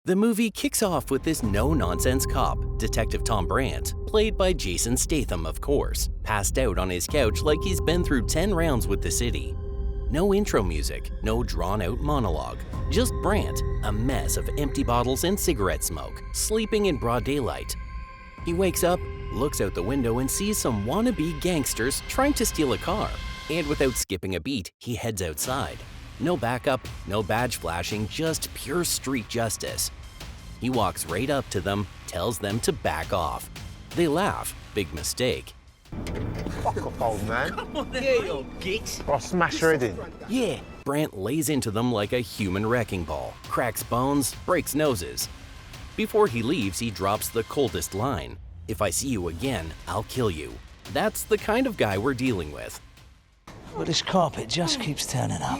The movie kicks off with this no-nonsense cop, Detective Tom Brant, played by Jason Statham, of course, passed out on his couch like he's been through 10 rounds with the city. No intro music, no drawn-out monologue, just Brant, a mess of empty bottles and cigarette smoke, sleeping in broad daylight. He wakes up, looks out the window and sees some wannabe gangsters trying to steal a car, and without skipping a beat, he heads outside. No backup, no badge flashing, just pure street justice. He walks right up to them, tells them to back off. They laugh, big mistake. Fuck off, old man. Come on, there you geeks. I'll smash her head in. Yeah. Brant lays into them like a human wrecking ball, cracks bones, breaks noses. Before he leaves, he drops the coldest line. "If I see you again, I'll kill you." That's the kind of guy we're dealing with. Well, this carpet just keeps turning up.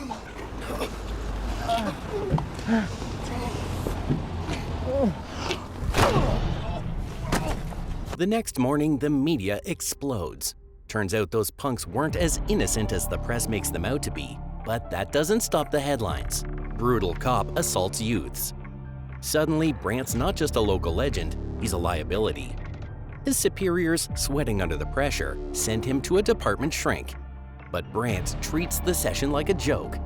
The next morning, the media explodes. Turns out those punks weren't as innocent as the press makes them out to be, but that doesn't stop the headlines. Brutal cop assaults youths. Suddenly, Brant's not just a local legend, he's a liability. His superiors, sweating under the pressure, send him to a department shrink. But Brant treats the session like a joke.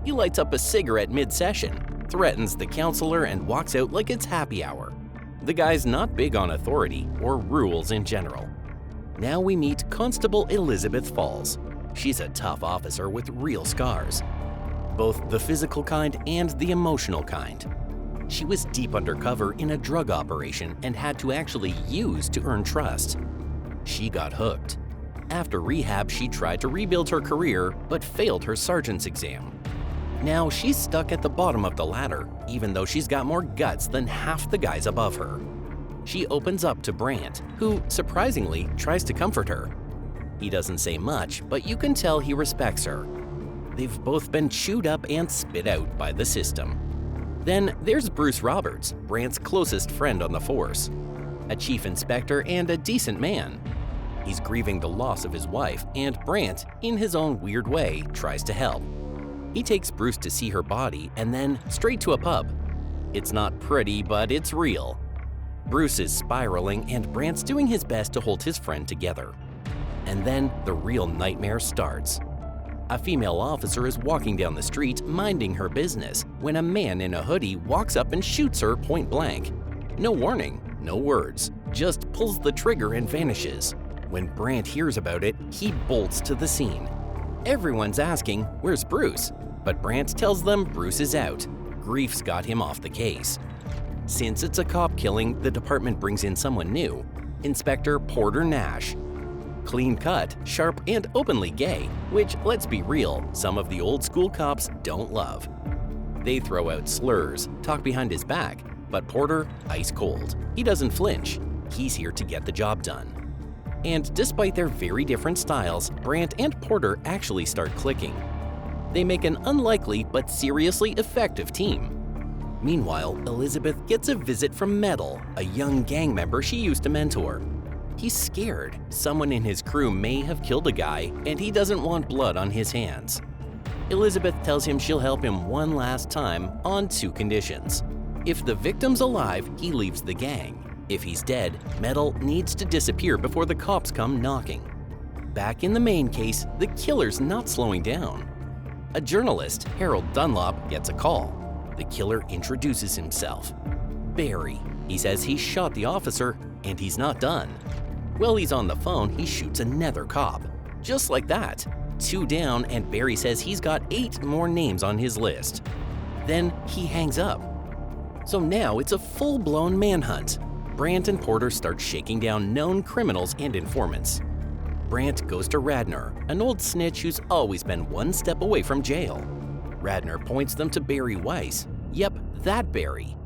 He lights up a cigarette mid-session, threatens the counselor, and walks out like it's happy hour. The guy's not big on authority or rules in general. Now we meet Constable Elizabeth Falls. She's a tough officer with real scars, both the physical kind and the emotional kind. She was deep undercover in a drug operation and had to actually use to earn trust. She got hooked. After rehab, she tried to rebuild her career but failed her sergeant's exam. Now she's stuck at the bottom of the ladder, even though she's got more guts than half the guys above her. She opens up to Brant, who, surprisingly, tries to comfort her. He doesn't say much, but you can tell he respects her. They've both been chewed up and spit out by the system. Then there's Bruce Roberts, Brant's closest friend on the force. A chief inspector and a decent man. He's grieving the loss of his wife, and Brant, in his own weird way, tries to help. He takes Bruce to see her body and then straight to a pub. It's not pretty, but it's real. Bruce is spiraling and Brant's doing his best to hold his friend together. And then the real nightmare starts. A female officer is walking down the street minding her business when a man in a hoodie walks up and shoots her point blank. No warning, no words, just pulls the trigger and vanishes. When Brant hears about it, he bolts to the scene. Everyone's asking, "Where's Bruce?" But Brant tells them Bruce is out. Grief's got him off the case. Since it's a cop killing, the department brings in someone new, Inspector Porter Nash. Clean cut, sharp, and openly gay, which, let's be real, some of the old school cops don't love. They throw out slurs, talk behind his back, but Porter, ice cold. He doesn't flinch. He's here to get the job done. And despite their very different styles, Brant and Porter actually start clicking. They make an unlikely but seriously effective team. Meanwhile, Elizabeth gets a visit from Metal, a young gang member she used to mentor. He's scared. Someone in his crew may have killed a guy, and he doesn't want blood on his hands. Elizabeth tells him she'll help him one last time on 2 conditions. If the victim's alive, he leaves the gang. If he's dead, Metal needs to disappear before the cops come knocking. Back in the main case, the killer's not slowing down. A journalist, Harold Dunlop, gets a call. The killer introduces himself. Barry. He says he shot the officer, and he's not done. While he's on the phone, he shoots another cop. Just like that. 2 down, and Barry says he's got 8 more names on his list. Then he hangs up. So now it's a full-blown manhunt. Brant and Porter start shaking down known criminals and informants. Brant goes to Radner, an old snitch who's always been one step away from jail. Radner points them to Barry Weiss. Yep, that Barry.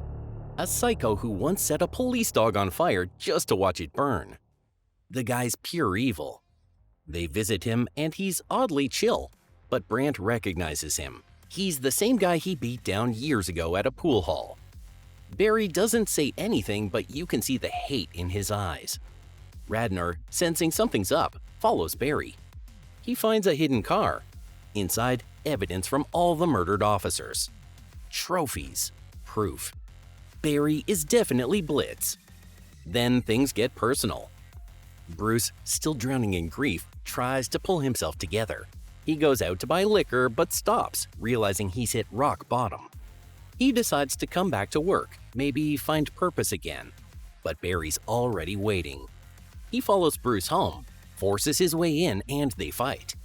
A psycho who once set a police dog on fire just to watch it burn. The guy's pure evil. They visit him and he's oddly chill, but Brant recognizes him. He's the same guy he beat down years ago at a pool hall. Barry doesn't say anything, but you can see the hate in his eyes. Radner, sensing something's up, follows Barry. He finds a hidden car. Inside, evidence from all the murdered officers. Trophies. Proof. Barry is definitely Blitz. Then things get personal. Bruce, still drowning in grief, tries to pull himself together. He goes out to buy liquor but stops, realizing he's hit rock bottom. He decides to come back to work, maybe find purpose again. But Barry's already waiting. He follows Bruce home, forces his way in, and they fight.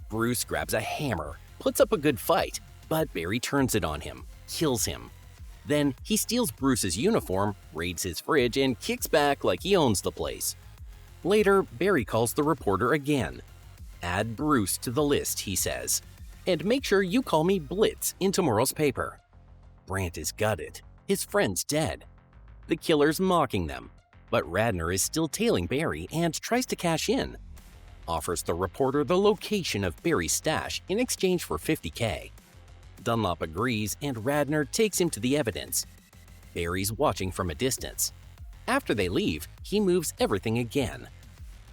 Bruce grabs a hammer, puts up a good fight, but Barry turns it on him, kills him. Then he steals Bruce's uniform, raids his fridge, and kicks back like he owns the place. Later, Barry calls the reporter again. "Add Bruce to the list," he says, "and make sure you call me Blitz in tomorrow's paper." Brant is gutted. His friend's dead. The killer's mocking them, but Radner is still tailing Barry and tries to cash in. Offers the reporter the location of Barry's stash in exchange for $50K. Dunlop agrees and Radner takes him to the evidence. Barry's watching from a distance. After they leave, he moves everything again.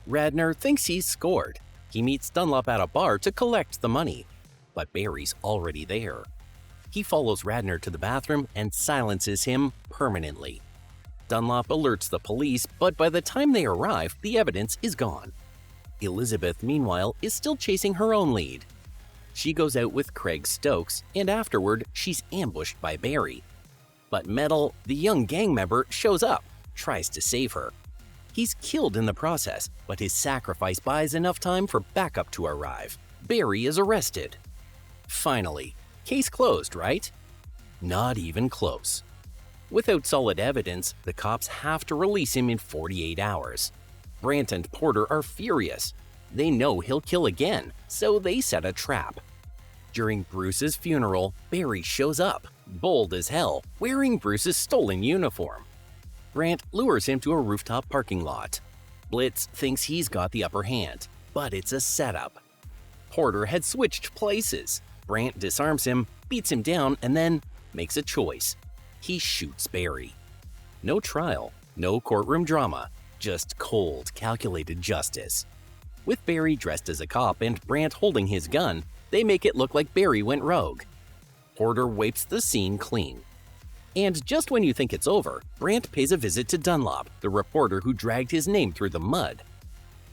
Radner thinks he's scored. He meets Dunlop at a bar to collect the money, but Barry's already there. He follows Radner to the bathroom and silences him permanently. Dunlop alerts the police, but by the time they arrive, the evidence is gone. Elizabeth, meanwhile, is still chasing her own lead. She goes out with Craig Stokes, and afterward, she's ambushed by Barry. But Metal, the young gang member, shows up, tries to save her. He's killed in the process, but his sacrifice buys enough time for backup to arrive. Barry is arrested. Finally, case closed, right? Not even close. Without solid evidence, the cops have to release him in 48 hours. Brant and Porter are furious. They know he'll kill again, so they set a trap. During Bruce's funeral, Barry shows up, bold as hell, wearing Bruce's stolen uniform. Brant lures him to a rooftop parking lot. Blitz thinks he's got the upper hand, but it's a setup. Porter had switched places. Brant disarms him, beats him down, and then makes a choice. He shoots Barry. No trial, no courtroom drama, just cold, calculated justice. With Barry dressed as a cop and Brant holding his gun, they make it look like Barry went rogue. Porter wipes the scene clean. And just when you think it's over, Brant pays a visit to Dunlop, the reporter who dragged his name through the mud.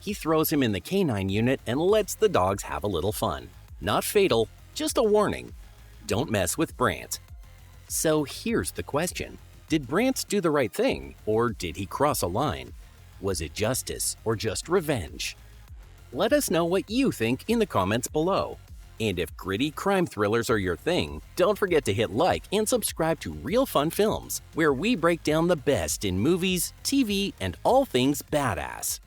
He throws him in the canine unit and lets the dogs have a little fun. Not fatal, just a warning. Don't mess with Brant. So here's the question. Did Brant do the right thing, or did he cross a line? Was it justice or just revenge? Let us know what you think in the comments below. And if gritty crime thrillers are your thing, don't forget to hit like and subscribe to Real Fun Films, where we break down the best in movies, TV, and all things badass.